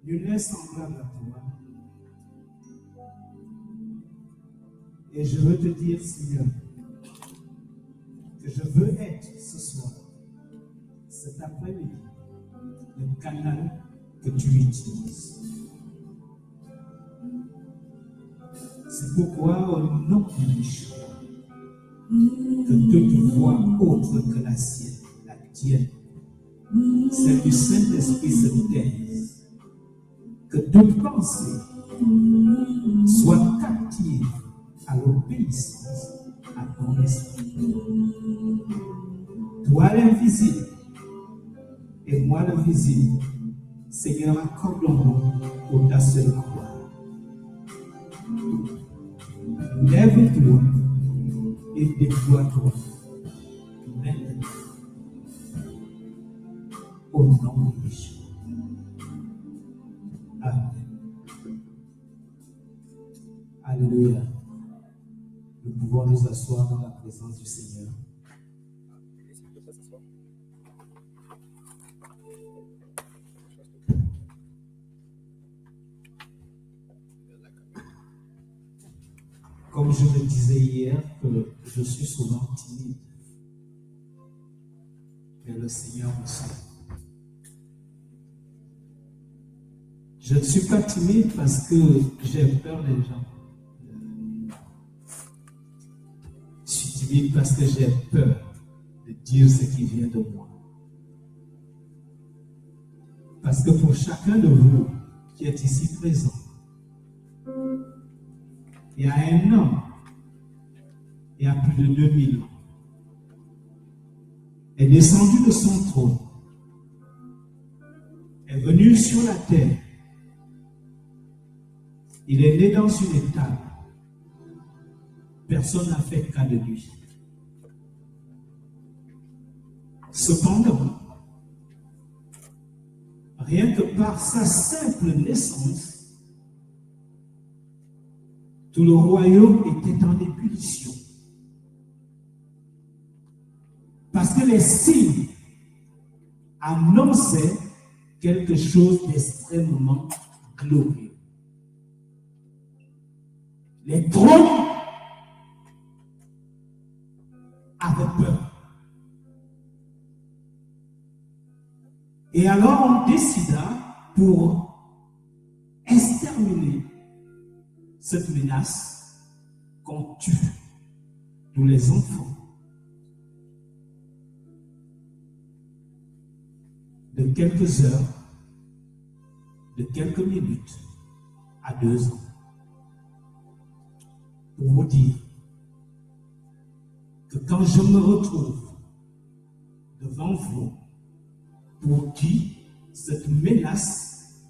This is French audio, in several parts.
Nul n'est semblable à toi. Et je veux te dire, Seigneur, que je veux être ce soir, cet après-midi, le canal que tu utilises. C'est pourquoi, au nom de Yeshua, que toute voix autre que la sienne, la tienne, celle du Saint-Esprit se taise. Que toute pensée soit captive à l'obéissance à ton esprit. Toi l'invisible et moi le visible, Seigneur, accorde-nous ta seule gloire. Lève-toi et déploie-toi maintenant au nom de Jésus. Amen. Alléluia. Nous pouvons nous asseoir dans la présence du Seigneur. Comme je le disais hier, que je suis souvent timide. Mais le Seigneur me suit. Je ne suis pas timide parce que j'ai peur des gens. Je suis timide parce que j'ai peur de dire ce qui vient de moi. Parce que pour chacun de vous qui est ici présent, il y a un homme, il y a plus de 2000 ans, est descendu de son trône, est venu sur la terre. Il est né dans une étable. Personne n'a fait cas de lui. Cependant, rien que par sa simple naissance, tout le royaume était en ébullition. Parce que les signes annonçaient quelque chose d'extrêmement glorieux. Les trônes avaient peur. Et alors on décida, pour exterminer cette menace, qu'on tue tous les enfants de quelques heures, de quelques minutes à 2 ans. Pour vous dire que quand je me retrouve devant vous, pour qui cette menace,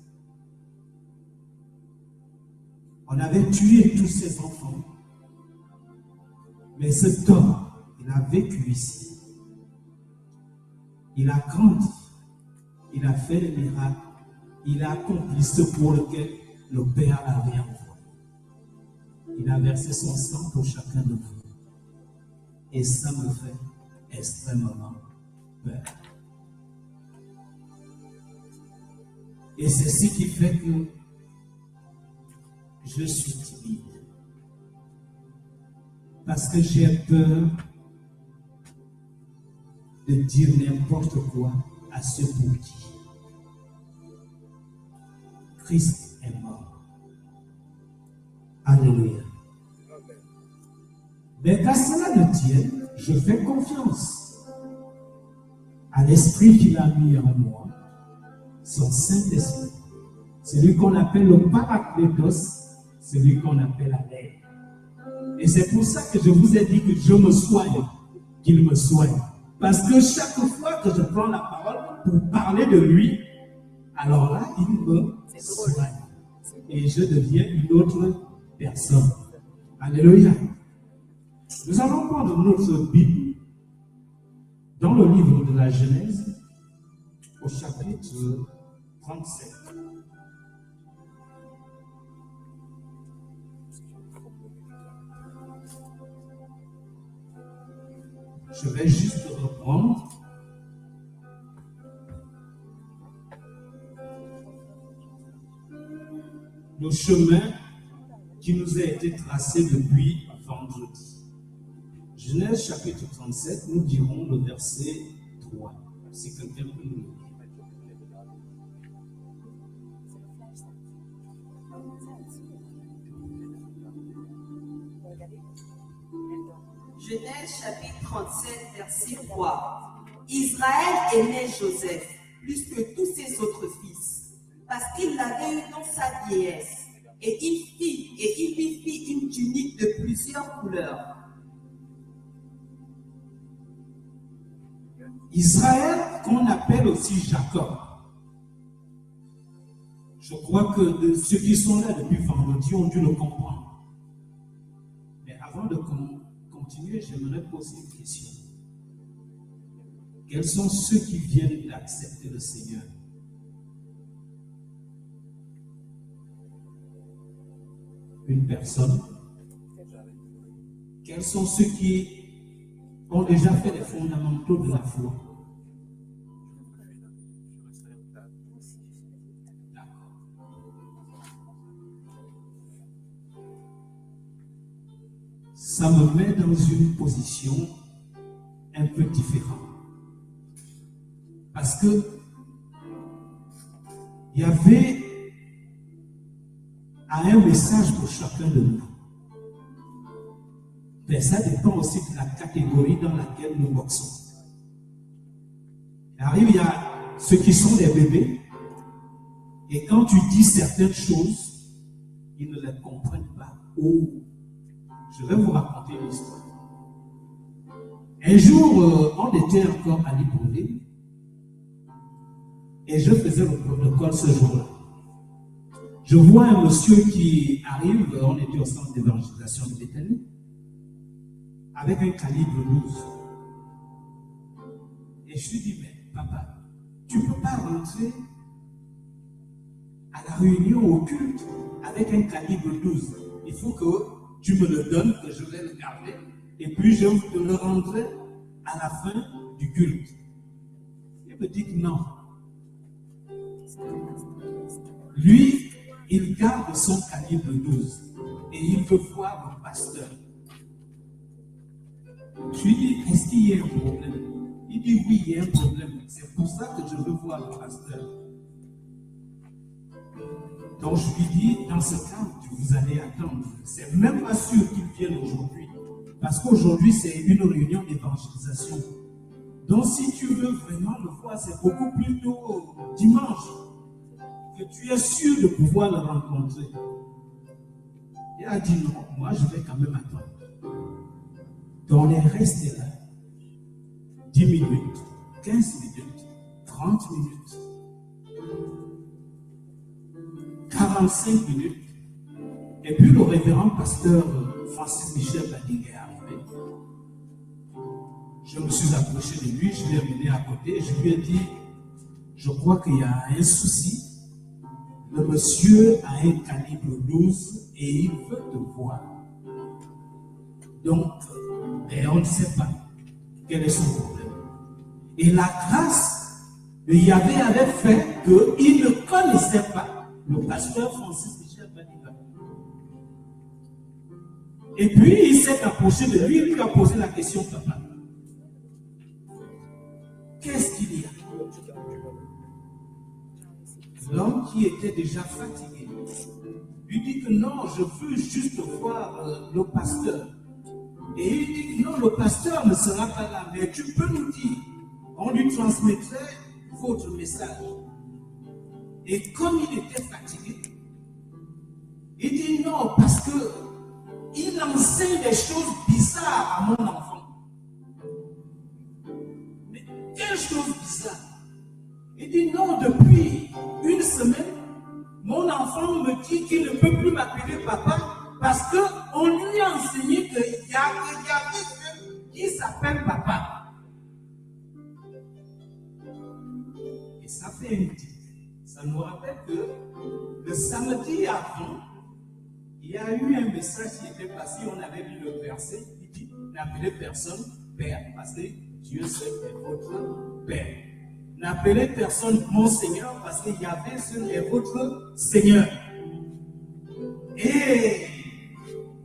on avait tué tous ces enfants, mais cet homme, il a vécu ici, il a grandi, il a fait des miracles, il a accompli ce pour lequel le Père l'avait envoyé. Il a versé son sang pour chacun de vous. Et ça me fait extrêmement peur. Et c'est ce qui fait que je suis timide. Parce que j'ai peur de dire n'importe quoi à ceux pour qui Christ est mort. Alléluia. Mais qu'à cela ne tienne, je fais confiance à l'Esprit qu'il a mis en moi, son Saint-Esprit, celui qu'on appelle le Paraclétos, celui qu'on appelle la l'aide. Et c'est pour ça que je vous ai dit que je me soigne, qu'il me soigne. Parce que chaque fois que je prends la parole pour parler de lui, alors là, il me soigne. Et je deviens une autre personne. Alléluia. Nous allons prendre notre Bible dans le livre de la Genèse, au chapitre 37. Je vais juste reprendre. le chemin qui nous a été tracé depuis vendredi. Genèse chapitre 37, nous dirons le verset 3. Si quelqu'un peut nous le lire. Genèse chapitre 37, verset 3. Israël aimait Joseph plus que tous ses autres fils, parce qu'il l'avait eu dans sa vieillesse, et il lui fit une tunique de plusieurs couleurs. Israël, qu'on appelle aussi Jacob. Je crois que ceux qui sont là depuis vendredi ont dû le comprendre. Mais avant de continuer, j'aimerais poser une question. Quels sont ceux qui viennent d'accepter le Seigneur? Une personne. Quels sont ceux qui ont déjà fait les fondamentaux de la foi? Ça me met dans une position un peu différente. Parce que il y avait un message pour chacun de nous. Mais ça dépend aussi de la catégorie dans laquelle nous boxons. Il y a ceux qui sont des bébés, et quand tu dis certaines choses, ils ne les comprennent pas. Oh, je vais vous raconter une histoire. Un jour, on était encore à Libreville, et je faisais le protocole ce jour-là. Je vois un monsieur qui arrive, on était au centre d'évangélisation de Bethany, avec un calibre 12. Et je lui dis, mais papa, tu ne peux pas rentrer à la réunion au culte avec un calibre 12. Il faut que tu me le donnes, que je vais le garder, et puis je te le rendrai à la fin du culte. Il me dit que non. Lui, il garde son calibre 12 et il veut voir le pasteur. Je lui dis, est-ce qu'il y a un problème? Il dit, oui, il y a un problème. C'est pour ça que je veux voir le pasteur. Donc je lui dis, dans ce cas, vous allez attendre. C'est même pas sûr qu'il vienne aujourd'hui. Parce qu'aujourd'hui, c'est une réunion d'évangélisation. Donc si tu veux vraiment le voir, c'est beaucoup plus tôt dimanche que tu es sûr de pouvoir le rencontrer. Il a dit non, moi je vais quand même attendre. Donc on est resté là 10 minutes, 15 minutes, 30 minutes, 45 minutes. Et puis le révérend pasteur Francis Michel Badigue est arrivé. Je me suis approché de lui, je l'ai amené à côté et je lui ai dit, je crois qu'il y a un souci. Le monsieur a un calibre 12 et il veut te voir. Donc, on ne sait pas quel est son problème. Et la grâce de Yahvé avait fait qu'il ne connaissait pas le pasteur Francis Michel Badiga. Et puis, il s'est approché de lui, il lui a posé la question, papa. Qu'est-ce qu'il y a? L'homme qui était déjà fatigué lui dit que non, je veux juste voir le pasteur. Et il dit que non, le pasteur ne sera pas là, mais tu peux nous dire, on lui transmettrait votre message. Et comme il était fatigué, il dit non, parce que il enseigne des choses bizarres à mon enfant. Mais quelle chose bizarre? Il dit non, depuis une semaine, mon enfant me dit qu'il ne peut plus m'appeler papa parce qu'on lui a enseigné qu'il y a quelqu'un qui s'appelle papa. Et ça fait une petite. Ça nous rappelle que le samedi avant, il y a eu un message qui était passé, on avait lu le verset, il dit n'appelez personne Père, parce que Dieu seul est votre Père. N'appelez personne mon Seigneur, parce que Yahvé seul est votre Seigneur. Et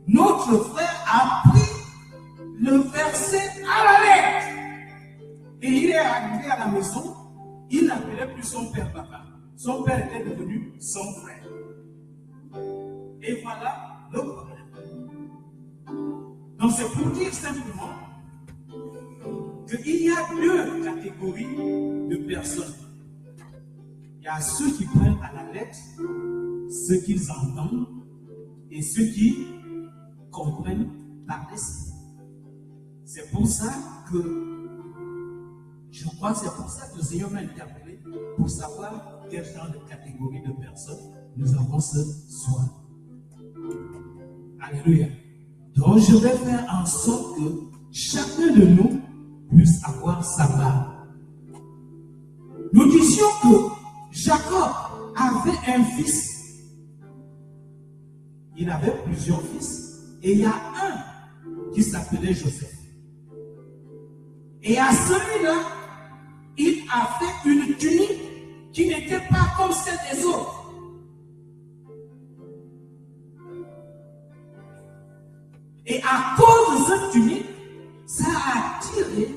notre frère a pris le verset à la lettre. Et il est arrivé à la maison, il n'appelait plus son père papa. Son père était devenu son frère. Et voilà le problème. Donc c'est pour dire simplement qu'il y a deux catégories de personnes. Il y a ceux qui prennent à la lettre ce qu'ils entendent et ceux qui comprennent par l'esprit. C'est pour ça que je crois que c'est pour ça que le Seigneur m'a interpellé pour savoir quel genre de catégorie de personnes nous avons ce soir. Alléluia. Donc je vais faire en sorte que chacun de nous puisse avoir sa part. Nous disions que Jacob avait un fils. Il avait plusieurs fils. Et il y a un qui s'appelait Joseph. Et à celui-là, il a fait une tunique qui n'était pas comme celle des autres. Et à cause de cette tunique, ça a attiré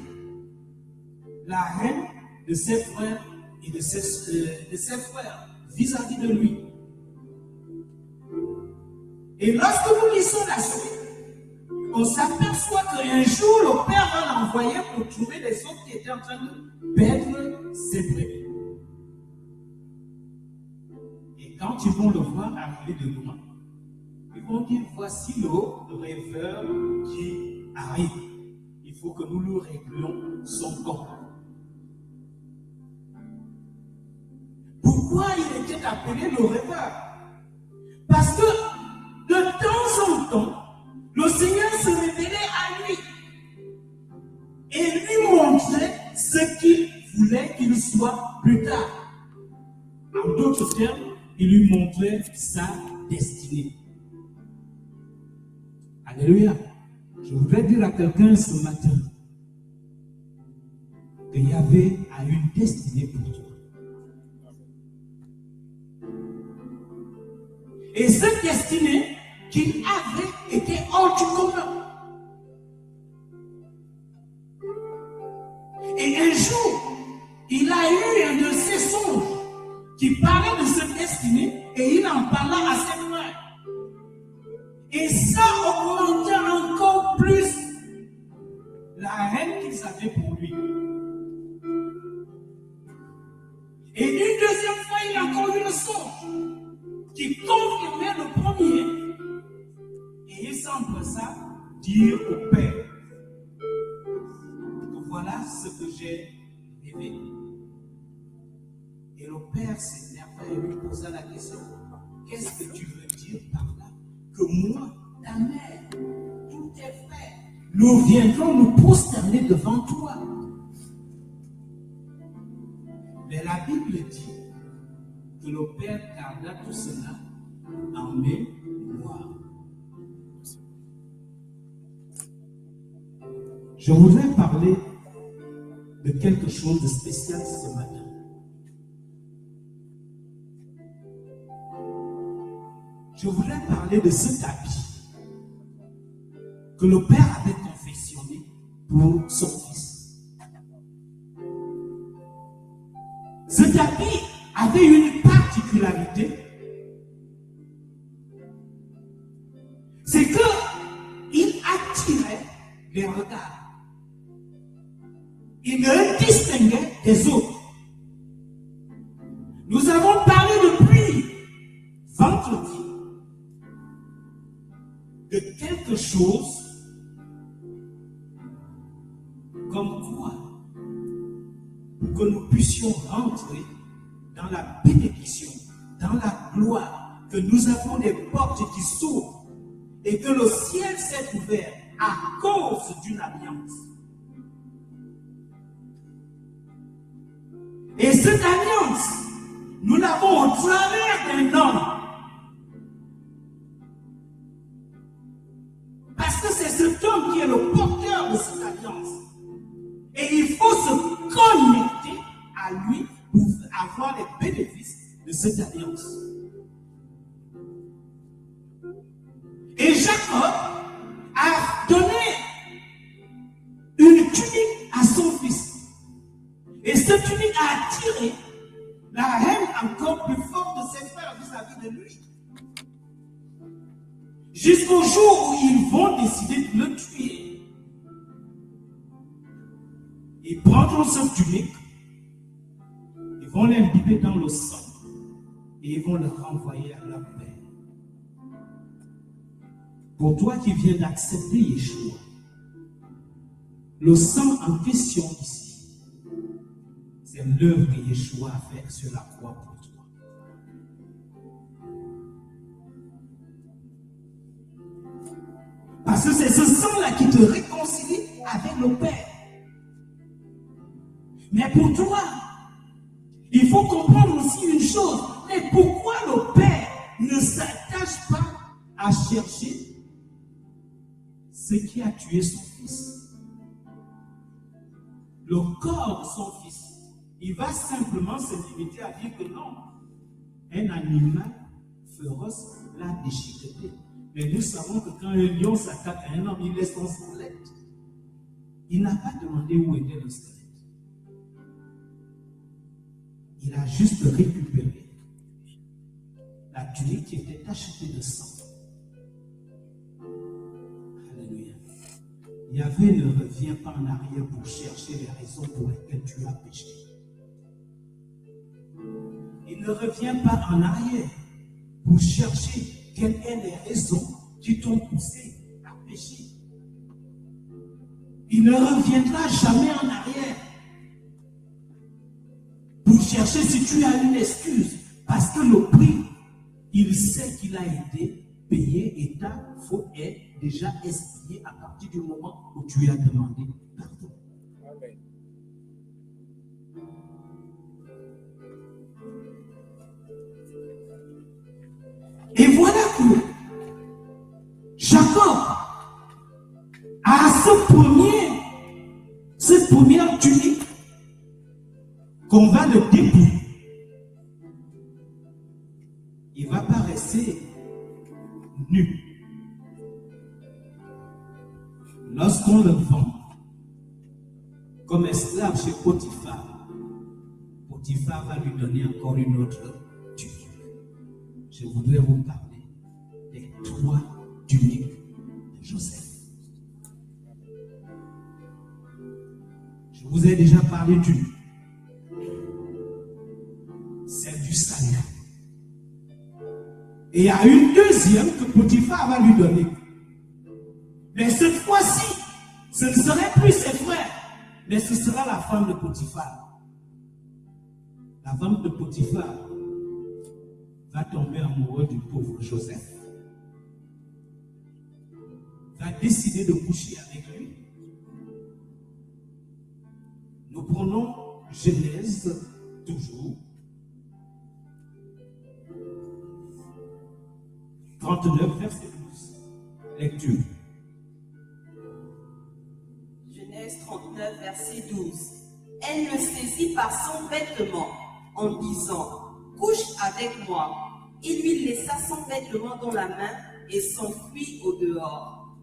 la haine de ses frères et de ses frères vis-à-vis de lui. Et lorsque nous lisons la suite, on s'aperçoit qu'un jour, le père va l'envoyer pour trouver les autres qui étaient en train de perdre ses brebis. Et quand ils vont le voir arriver de loin, ils vont dire, voici le rêveur qui arrive. Il faut que nous lui réglions son compte. Pourquoi il était appelé le rêveur? Parce que de temps en temps, le Seigneur se révélait à lui et lui montrait ce qu'il voulait qu'il soit plus tard. En d'autres termes, il lui montrait sa destinée. Alléluia. Je voudrais dire à quelqu'un ce matin qu'il y avait une destinée pour toi. Et cette destinée qu'il avait était hors du commun. Et un jour, il a eu un de ses songes qui parlait de cette destinée et il en parla à ses frères. Et ça augmentait encore plus la haine qu'ils avaient pour lui. Et une deuxième fois, il a encore eu le songe qui confirmait le premier. Et il s'empressa dire au Père que voilà ce que j'ai rêvé. Et le Père s'énerva et lui posa la question, qu'est-ce que tu veux dire par là? Que moi, ta mère, tous tes frères, nous viendrons nous prosterner devant toi. Mais la Bible dit que le Père garda tout cela en mémoire. Je voudrais parler de quelque chose de spécial ce matin. Je voudrais parler de ce tapis que le Père avait confectionné pour son fils. Ce tapis avait une particularité, c'est qu'il attirait les regards. Il le distinguait des autres. Nous avons parlé depuis vendredi de quelque chose comme quoi, pour que nous puissions rentrer dans la bénédiction, dans la gloire, que nous avons des portes qui s'ouvrent et que le ciel s'est ouvert à cause d'une alliance. Et cette alliance, nous l'avons au travers d'un homme. Parce que c'est cet homme qui est le porteur de cette alliance. Et il faut se connecter à lui pour avoir les bénéfices de cette alliance. Jacob a donné une tunique à son fils. Et cette tunique a attiré la haine encore plus forte de ses frères vis-à-vis de lui. Jusqu'au jour où ils vont décider de le tuer. Ils prendront cette tunique, ils vont l'imbiber dans le sang et ils vont le renvoyer à leur père. Pour toi qui viens d'accepter Yeshua, le sang en question ici, c'est l'œuvre que Yeshua a faite sur la croix pour toi. Parce que c'est ce sang-là qui te réconcilie avec le Père. Mais pour toi, il faut comprendre aussi une chose. Mais pourquoi le Père ne s'attache pas à chercher ce qui a tué son fils? Le corps de son fils. Il va simplement se limiter à dire que non, un animal féroce l'a déchiqueté. Mais nous savons que quand un lion s'attaque à un homme, il laisse son squelette. Il n'a pas demandé où était le squelette. Il a juste récupéré la tunique qui était tachetée de sang. Alléluia. Yahvé ne revient pas en arrière pour chercher les raisons pour lesquelles tu as péché. Il ne revient pas en arrière pour chercher quelles sont les raisons qui t'ont poussé à pécher. Il ne reviendra jamais en arrière pour chercher si tu as une excuse. Parce que le prix, il sait qu'il a été payé et ta faute est déjà expiée à partir du moment où tu as demandé pardon. Amen. Et voilà que Jacob a cette première tunique qu'on va le dépouiller. Il ne va pas rester nu. Lorsqu'on le vend comme esclave chez Potiphar, Potiphar va lui donner encore une autre tunique. Je voudrais vous parler des 3 tuniques de Joseph. Je vous ai déjà parlé d'une. Celle du salut. Et il y a une deuxième que Potiphar va lui donner. Mais cette fois-ci, ce ne serait plus ses frères, mais ce sera la femme de Potiphar. La femme de Potiphar va tomber amoureux du pauvre Joseph. Va décider de coucher avec lui. Nous prenons Genèse toujours. 39, verset 12. Lecture. Genèse 39, verset 12. Elle le saisit par son vêtement en disant « Couche avec moi ». Il lui laissa son vêtement dans la main et s'enfuit au dehors.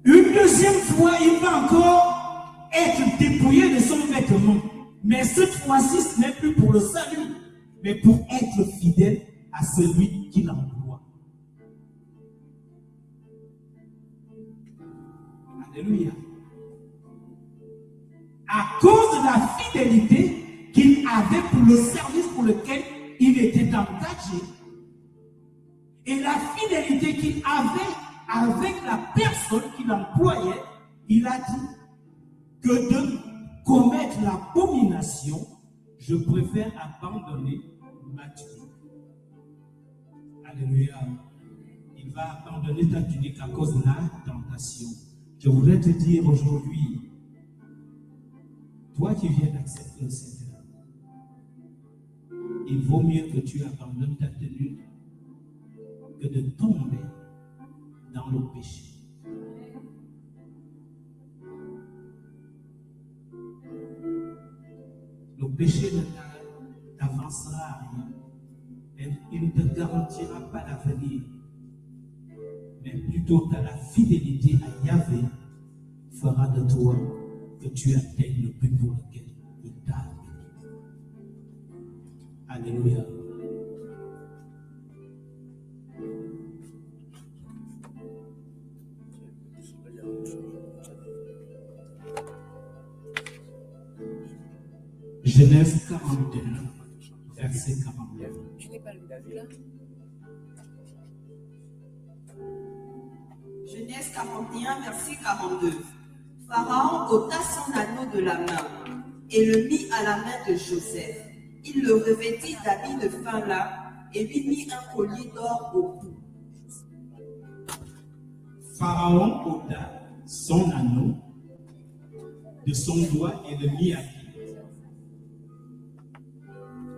Une deuxième fois, il va encore être dépouillé de son vêtement. Mais cette fois-ci, ce n'est plus pour le salut, mais pour être fidèle à celui qui l'emploie. Alléluia. À cause de la fidélité qu'il avait pour le service pour lequel il était engagé, et la fidélité qu'il avait avec la personne qu'il employait, il a dit que de commettre l'abomination, je préfère abandonner ma tunique. Alléluia. Il va abandonner ta tunique à cause de la tentation. Je voudrais te dire aujourd'hui, toi qui viens d'accepter le Seigneur, il vaut mieux que tu abandonnes ta tunique que de tomber dans le péché. Le péché ne t'avancera à rien. Il ne te garantira pas l'avenir, mais plutôt que la fidélité à Yahvé fera de toi que tu atteignes le but pour lequel il t'a appelé. Alléluia. Genèse 41, verset 49. Je n'ai pas le David là. Genèse 41, verset 42. Pharaon ôta son anneau de la main et le mit à la main de Joseph. Il le revêtit d'habits de fin lin et lui mit un collier d'or au cou. Pharaon ôta son anneau de son doigt et le mit à qui?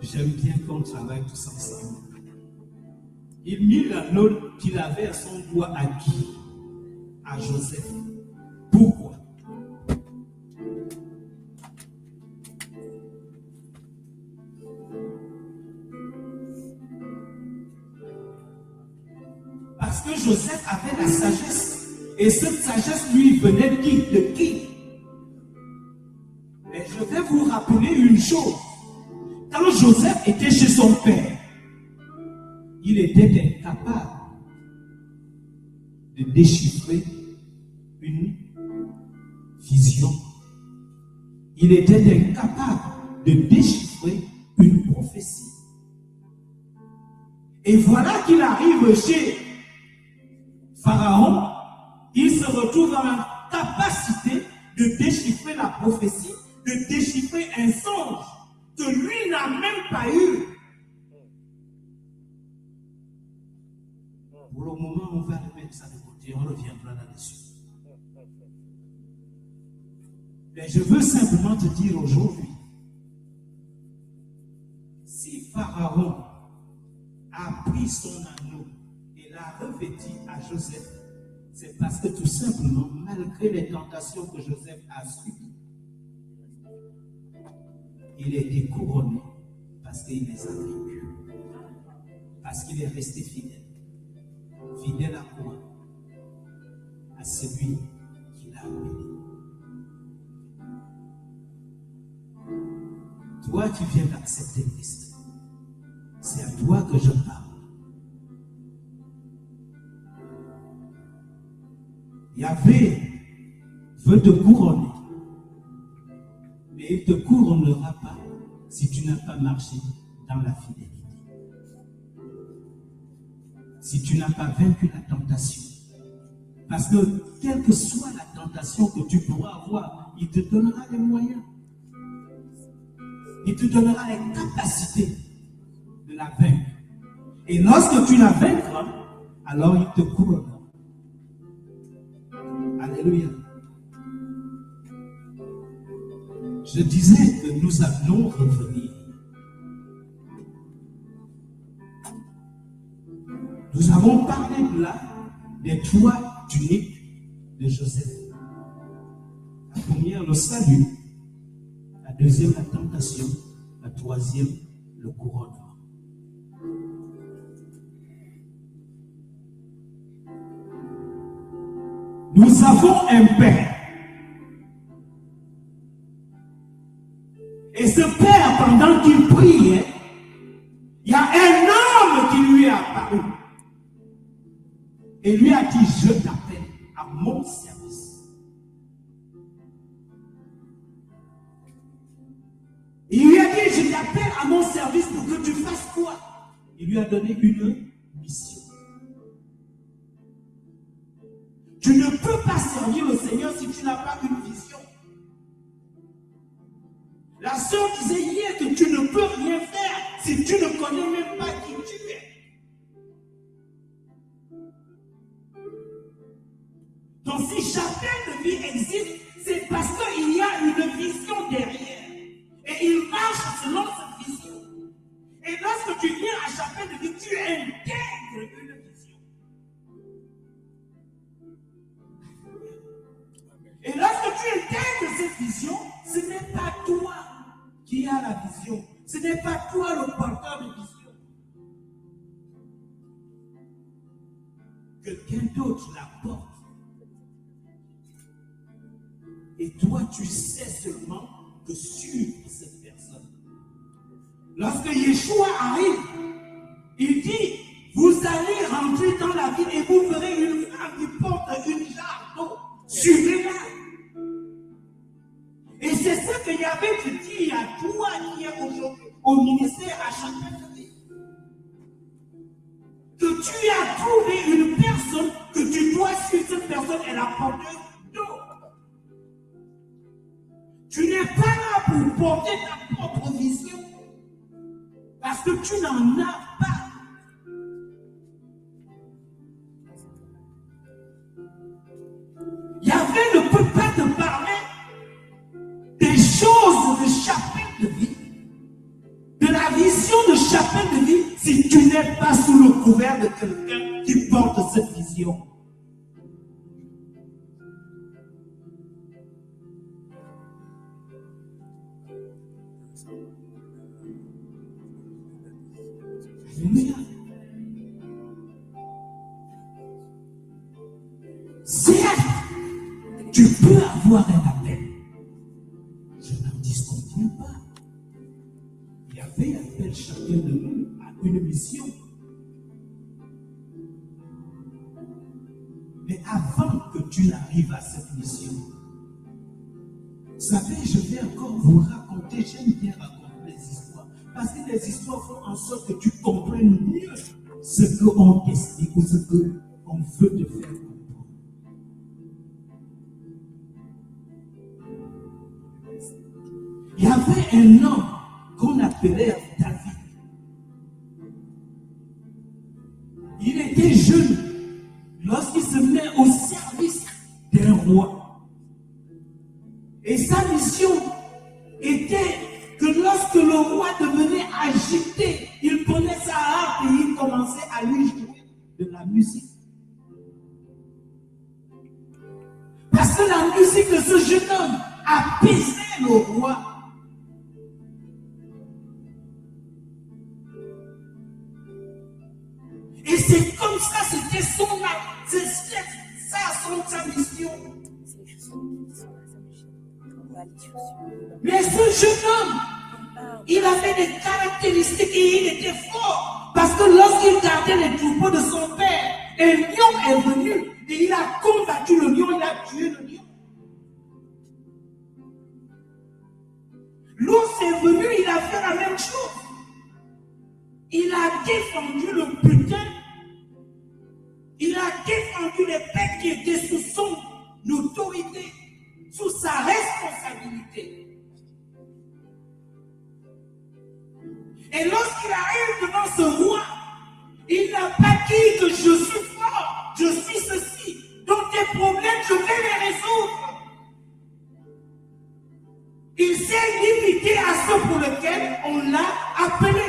J'aime bien qu'on travaille tous ensemble. Il mit l'anneau qu'il avait à son doigt à qui? À Joseph. Pourquoi? Parce que Joseph avait la sagesse. Et cette sagesse lui venait de qui? Mais je vais vous rappeler une chose. Quand Joseph était chez son père, il était incapable de déchiffrer une vision. Il était incapable de déchiffrer une prophétie. Et voilà qu'il arrive chez Pharaon, il se retrouve dans la capacité de déchiffrer la prophétie, de déchiffrer un songe que lui n'a même pas eu. Pour le moment, on va remettre ça de côté, on reviendra là-dessus. Mais je veux simplement te dire aujourd'hui, si Pharaon a pris son anneau et l'a revêti à Joseph, c'est parce que tout simplement, malgré les tentations que Joseph a subies, il a été couronné parce qu'il les a vécues, parce qu'il est resté fidèle. Fidèle à quoi? À celui qui l'a appelé. Toi qui viens d'accepter Christ, c'est à toi que je parle. Yahvé veut te couronner, mais il ne te couronnera pas si tu n'as pas marché dans la fidélité. Si tu n'as pas vaincu la tentation. Parce que quelle que soit la tentation que tu pourras avoir, il te donnera les moyens. Il te donnera les capacités de la vaincre. Et lorsque tu la vaincras, alors il te couronnera. Alléluia. Je disais que nous allons revenir. Nous avons parlé de là des trois tuniques de Joseph. La première, le salut. La deuxième, la tentation. La troisième, le couronnement. Nous avons un Père. Et ce Père, pendant qu'il priait, il y a un homme qui lui est apparu. Et lui a dit, je t'appelle à mon service. Il lui a dit, je t'appelle à mon service pour que tu fasses quoi? Il lui a donné une mission. Tu ne peux pas servir le Seigneur si tu n'as pas une vision. La sœur disait hier que tu ne peux rien faire si tu ne connais même pas qui tu es. Donc si chacun de vie existe, c'est parce qu'il y a une vision derrière. Et il marche selon cette vision. Et lorsque tu viens à chacun de vie, tu intègres une vision. Et lorsque tu intègres cette vision, ce n'est pas toi qui as la vision. Ce n'est pas toi le porteur de vision. quelqu'un d'autre la porte. Et toi, tu sais seulement de suivre cette personne. Lorsque Yeshua arrive, il dit, vous allez rentrer dans la ville et vous verrez une femme qui porte une jarre d'eau. Suivez-la. Et c'est ce que Yahvé te dit à toi qui es aujourd'hui au ministère à chacun de vie. Que tu as trouvé une personne que tu dois suivre. Cette personne est la porteuse d'eau. Tu n'es pas là pour porter ta propre vision. Parce que tu n'en as pas. Yahvé ne peut pas te parler des choses de chapitre de vie, de la vision de chapitre de vie, si tu n'es pas sous le couvert de quelqu'un qui porte cette vision. Alléluia. Certes, tu peux avoir un appel. Je n'en disconviens pas. Yahvé appelle chacun de nous à une mission. Mais avant que tu n'arrives à cette mission, vous savez, je vais encore vous raconter, j'aime bien raconter les histoires, parce que les histoires font en sorte que tu comprennes mieux ce qu'on t'explique ou ce qu'on veut te faire comprendre. Il y avait un homme qu'on appelait David. Il était jeune lorsqu'il se met au service d'un roi. Et sa mission était que lorsque le roi devenait agité, il prenait sa harpe et il commençait à lui jouer de la musique. Parce que la musique de ce jeune homme apaisait le roi. Et c'est comme ça, c'était sa mission. Mais ce jeune homme, il avait des caractéristiques et il était fort. Parce que lorsqu'il gardait les troupeaux de son père, un lion est venu et il a combattu le lion, il a tué le lion. L'ours est venu, il a fait la même chose. Il a défendu le butin. Il a défendu les bêtes qui étaient sous son autorité, sous sa responsabilité. Et lorsqu'il arrive devant ce roi, il n'a pas dit que je suis fort, je suis ceci. Donc tes problèmes, je vais les résoudre. Il s'est limité à ce pour lequel on l'a appelé.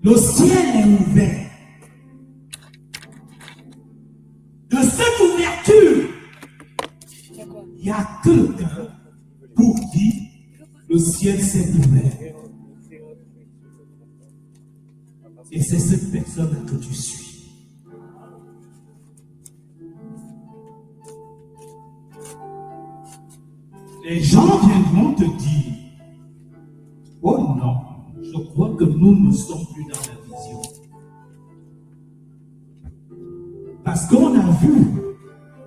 Le ciel est ouvert. De cette ouverture, il y a quelqu'un pour qui le ciel s'est ouvert. Et c'est cette personne que tu suis. Les gens viendront te dire, oh non, je crois que nous ne sommes plus dans la vision. Parce qu'on a vu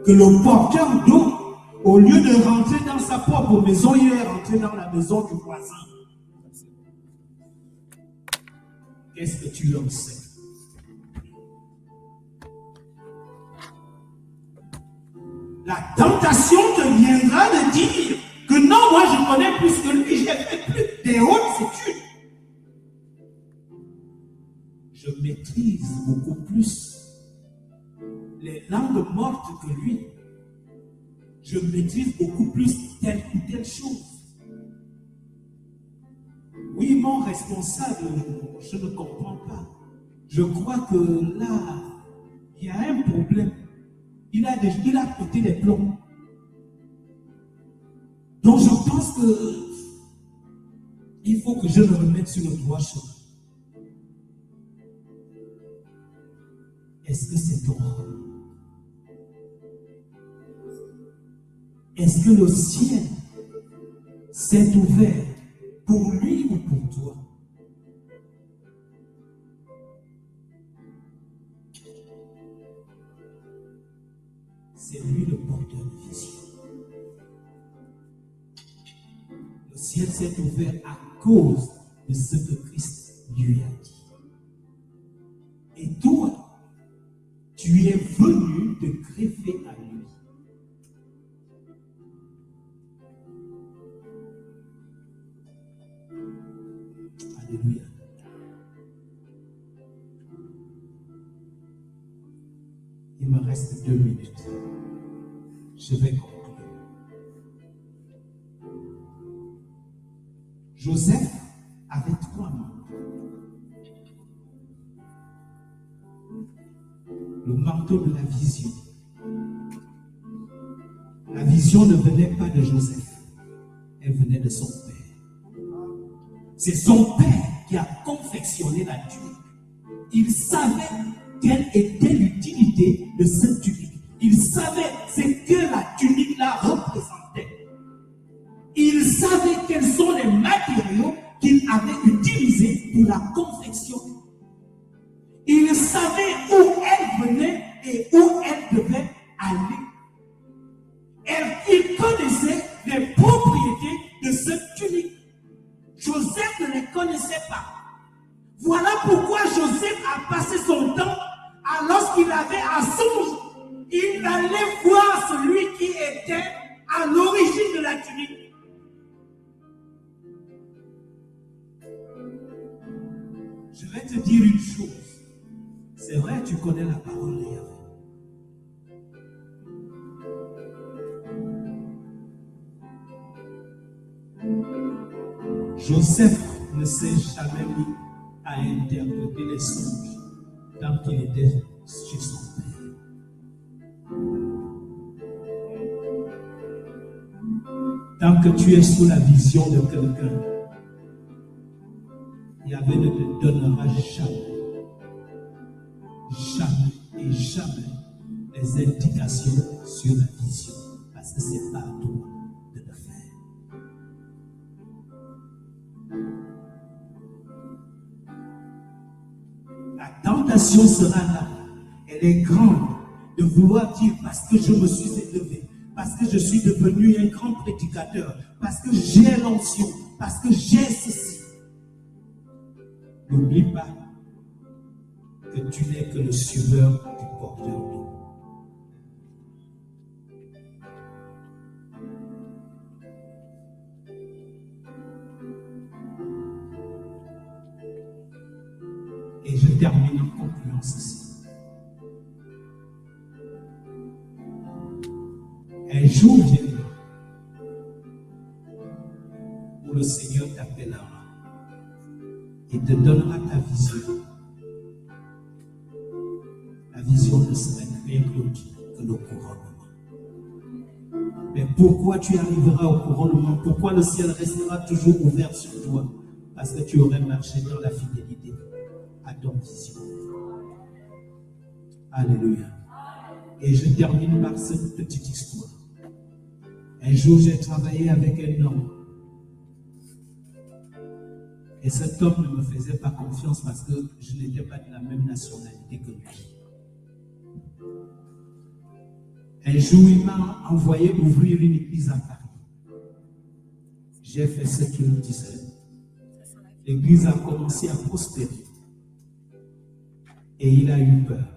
que le porteur d'eau, au lieu de rentrer dans sa propre maison, il est rentré dans la maison du voisin. Qu'est-ce que tu en sais? La tentation te viendra de dire que non, moi je connais plus que lui, j'ai fait plus des hautes études. Je maîtrise beaucoup plus les langues mortes que lui. Je maîtrise beaucoup plus telle ou telle chose. Oui, mon responsable, je ne comprends pas. Je crois que là, il y a un problème. il a pété les plombs. Donc je pense que il faut que je le remette sur le droit chemin. Est-ce que c'est ton rôle? Est-ce que le ciel s'est ouvert pour lui ou pour toi? C'est lui le porteur de vision. Le ciel s'est ouvert à cause de ce que Christ lui a dit. Et toi, tu es venu te greffer à lui. Alléluia. Il me reste 2 minutes. Je vais conclure. Joseph avait 3 manteaux. Le manteau de la vision. La vision ne venait pas de Joseph, elle venait de son père. C'est son père qui a confectionné la tunique. Il savait quelle était l'utilité de cette tunique. Il savait ce que la tunique là représentait. Il savait quels sont les matériaux qu'il avait utilisés pour la confection. Il savait où elle venait et où elle devait aller. Il connaissait les propriétés de cette tunique. Joseph ne les connaissait pas. Voilà pourquoi Joseph a passé son temps, lorsqu'il avait un songe, il allait voir celui qui était à l'origine de la tunique. Je vais te dire une chose. C'est vrai, tu connais la parole de Yahvé. Joseph ne s'est jamais mis à interpréter les songes tant qu'il était chez son père. Tant que tu es sous la vision de quelqu'un, Yahvé ne te donnera jamais et jamais les indications sur la vision, parce que ce n'est pas à toi de le faire. La tentation sera là, elle est grande, de vouloir dire parce que je me suis élevé, parce que je suis devenu un grand prédicateur, parce que j'ai l'onction, parce que j'ai ceci. N'oublie pas que tu n'es que le suiveur du porteur d'eau. Et je termine en concluant ceci. Un jour viendra où le Seigneur t'appellera et te donnera ta vision. La vision ne serait rien d'autre que le couronnement. Mais pourquoi tu arriveras au couronnement? Pourquoi le ciel restera toujours ouvert sur toi? Parce que tu aurais marché dans la fidélité à ton vision. Alléluia. Et je termine par cette petite histoire. Un jour, j'ai travaillé avec un homme. Et cet homme ne me faisait pas confiance parce que je n'étais pas de la même nationalité que lui. Un jour, il m'a envoyé ouvrir une église à Paris. J'ai fait ce qu'il me disait. L'église a commencé à prospérer. Et il a eu peur.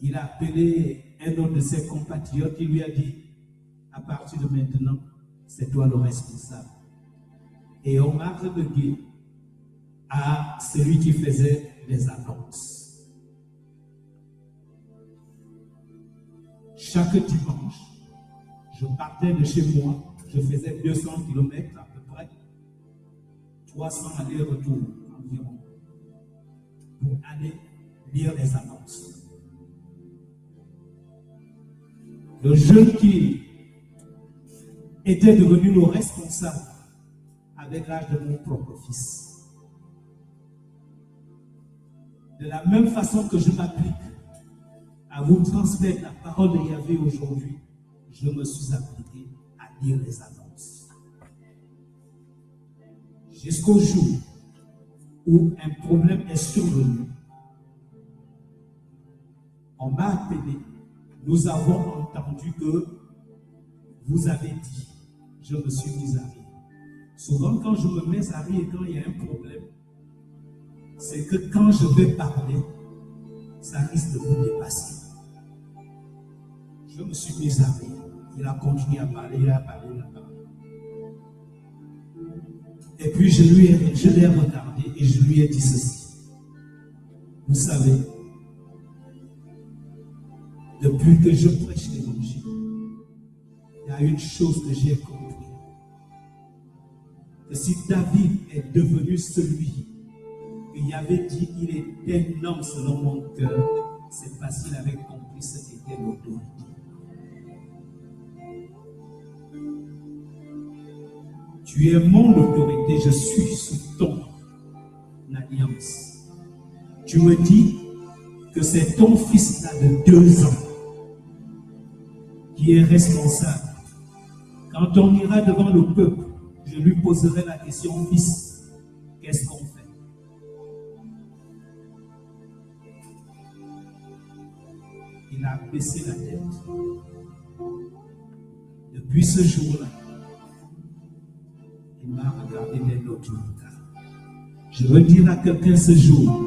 Il a appelé un autre de ses compatriotes qui lui a dit, à partir de maintenant, c'est toi le responsable. Et on m'a relégué à celui qui faisait les annonces. Chaque dimanche, je partais de chez moi, je faisais 200 km à peu près, 300 allers-retours environ, pour aller lire les annonces. Le jeune qui était devenu le responsable avec l'âge de mon propre fils. De la même façon que je m'applique à vous transmettre la parole de Yahvé aujourd'hui, je me suis appliqué à lire les annonces. Jusqu'au jour où un problème est survenu, on m'a appelé, nous avons entendu que vous avez dit, je me suis mis à rire. Souvent, quand je me mets à rire, quand il y a un problème, c'est que quand je vais parler, ça risque de vous dépasser. Je me suis mis à rire. Il a continué à parler, il a parlé, il a parlé. Et puis je l'ai regardé et je lui ai dit ceci. Vous savez, depuis que je prêche l'évangile, il y a une chose que j'ai compris. Que si David est devenu celui qu'il avait dit qu'il était un homme selon mon cœur, c'est parce qu'il avait compris ce qu'était l'autorité. Tu es mon autorité, je suis sous ton alliance. Tu me dis que c'est ton fils là de 2 ans qui est responsable. Quand on ira devant le peuple, je lui poserai la question, fils, qu'est-ce qu'on fait? Il a baissé la tête. Depuis ce jour-là, il m'a regardé d'un autre regard. Je veux dire à quelqu'un ce jour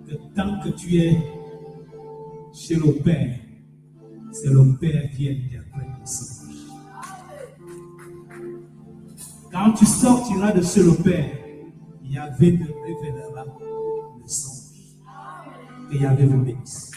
que tant que tu es chez le Père, c'est le Père qui interprète le songe. Quand tu sortiras de chez le Père, Yahvé te révélera le songe. Que Yahvé vous bénisse.